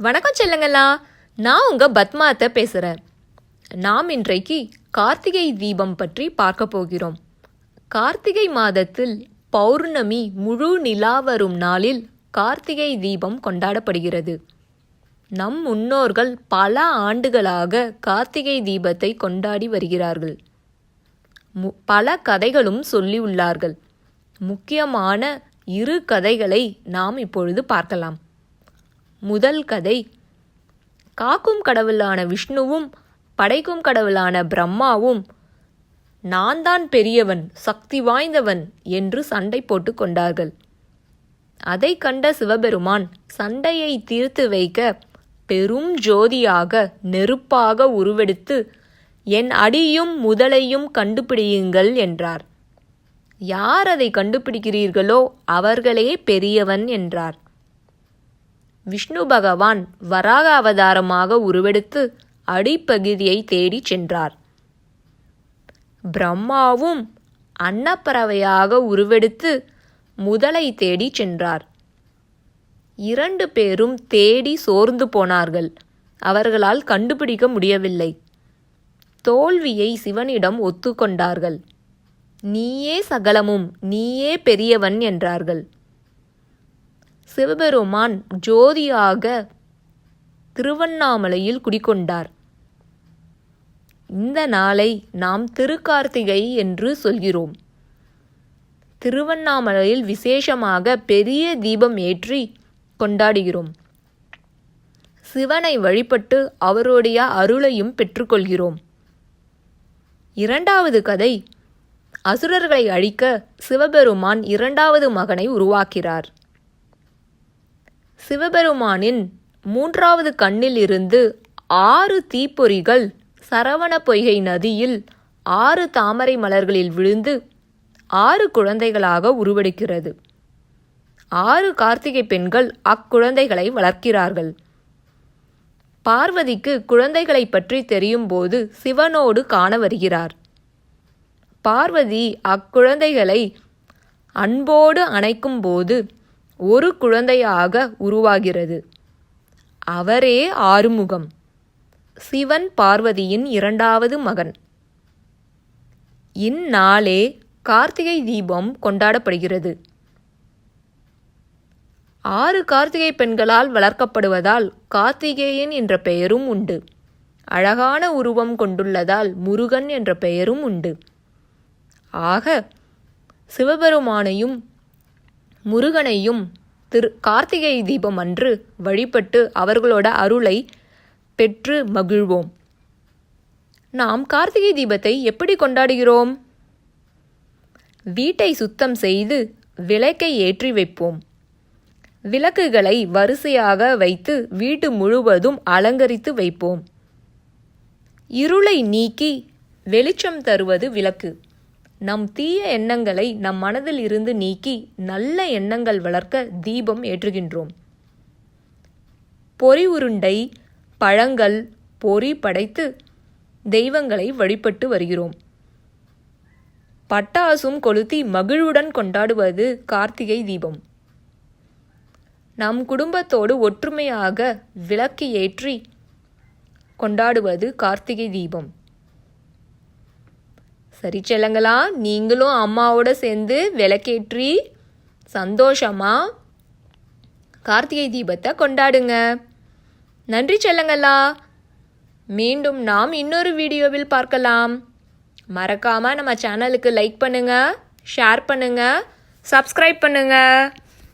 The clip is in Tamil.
வணக்கம் செல்லங்களா, நான் உங்கள் பத்மாத்தை பேசுகிறேன். நாம் இன்றைக்கு கார்த்திகை தீபம் பற்றி பார்க்க போகிறோம். கார்த்திகை மாதத்தில் பௌர்ணமி முழு நிலா வரும் நாளில் கார்த்திகை தீபம் கொண்டாடப்படுகிறது. நம் முன்னோர்கள் பல ஆண்டுகளாக கார்த்திகை தீபத்தை கொண்டாடி வருகிறார்கள். பல கதைகளும் சொல்லியுள்ளார்கள். முக்கியமான 2 கதைகளை நாம் இப்பொழுது பார்க்கலாம். முதல் கதை, காக்கும் கடவுளான விஷ்ணுவும் படைக்கும் கடவுளான பிரம்மாவும் நான் தான் பெரியவன், சக்தி வாய்ந்தவன் என்று சண்டை போட்டு கொண்டார்கள். அதை கண்ட சிவபெருமான் சண்டையை தீர்த்து வைக்க பெரும் ஜோதியாக நெருப்பாக உருவெடுத்து என் அடியும் முதலையும் கண்டுபிடியுங்கள் என்றார். யார் அதை கண்டுபிடிக்கிறீர்களோ அவர்களே பெரியவன் என்றார். விஷ்ணு பகவான் வராக அவதாரமாக உருவெடுத்து அடிப்பகுதியை தேடி சென்றார். பிரம்மாவும் அன்னப்பறவையாக உருவெடுத்து முதலை தேடி சென்றார். 2 பேரும் தேடி சோர்ந்து போனார்கள். அவர்களால் கண்டுபிடிக்க முடியவில்லை. தோல்வியை சிவனிடம் ஒத்துக்கொண்டார்கள். நீயே சகலமும், நீயே பெரியவன் என்றார்கள். சிவபெருமான் ஜோதியாக திருவண்ணாமலையில் குடிகொண்டார். இந்த நாளை நாம் திருக்கார்த்திகை என்று சொல்கிறோம். திருவண்ணாமலையில் விசேஷமாக பெரிய தீபம் ஏற்றி கொண்டாடுகிறோம். சிவனை வழிபட்டு அவருடைய அருளையும் பெற்றுக்கொள்கிறோம். 2வது கதை, அசுரர்களை அழிக்க சிவபெருமான் 2வது மகனை உருவாக்கிறார். சிவபெருமானின் 3வது கண்ணில் இருந்து 6 தீப்பொறிகள் சரவண பொய்கை நதியில் 6 தாமரை மலர்களில் விழுந்து 6 குழந்தைகளாக உருவெடுக்கிறது. 6 கார்த்திகை பெண்கள் அக்குழந்தைகளை வளர்க்கிறார்கள். பார்வதிக்கு குழந்தைகளை பற்றி தெரியும் போது சிவனோடு காண வருகிறார். பார்வதி அக்குழந்தைகளை அன்போடு அணைக்கும் போது ஒரு குழந்தையாக உருவாகிறது. அவரே ஆறுமுகம், சிவன் பார்வதியின் 2வது மகன். இந்நாளே கார்த்திகை தீபம் கொண்டாடப்படுகிறது. 6 கார்த்திகை பெண்களால் வளர்க்கப்படுவதால் கார்த்திகேயன் என்ற பெயரும் உண்டு. அழகான உருவம் கொண்டுள்ளதால் முருகன் என்ற பெயரும் உண்டு. ஆக சிவபெருமானையும் முருகனையும் கார்த்திகை தீபம் அன்று வழிபட்டு அவர்களோட அருளை பெற்று மகிழ்வோம். நாம் கார்த்திகை தீபத்தை எப்படி கொண்டாடுகிறோம்? வீட்டை சுத்தம் செய்து விளக்கை ஏற்றி வைப்போம். விளக்குகளை வரிசையாக வைத்து வீட்டு முழுவதும் அலங்கரித்து வைப்போம். இருளை நீக்கி வெளிச்சம் தருவது விளக்கு. நம் தீய எண்ணங்களை நம் மனதில் இருந்து நீக்கி நல்ல எண்ணங்கள் வளர்க்க தீபம் ஏற்றுகின்றோம். பொரி உருண்டை, பழங்கள், பொரி படைத்து தெய்வங்களை வழிபட்டு வருகிறோம். பட்டாசும் கொளுத்தி மகிழ்வுடன் கொண்டாடுவது கார்த்திகை தீபம். நம் குடும்பத்தோடு ஒற்றுமையாக விளக்கு ஏற்றி கொண்டாடுவது கார்த்திகை தீபம். சரி செல்லங்களா, நீங்களும் அம்மாவோட சேர்ந்து விளக்கேற்றி சந்தோஷமா கார்த்திகை தீபத்தை கொண்டாடுங்க. நன்றி செல்லங்களா. மீண்டும் நாம் இன்னொரு வீடியோவில் பார்க்கலாம். மறக்காம நம்ம சேனலுக்கு லைக் பண்ணுங்க, ஷேர் பண்ணுங்க, சப்ஸ்கிரைப் பண்ணுங்க.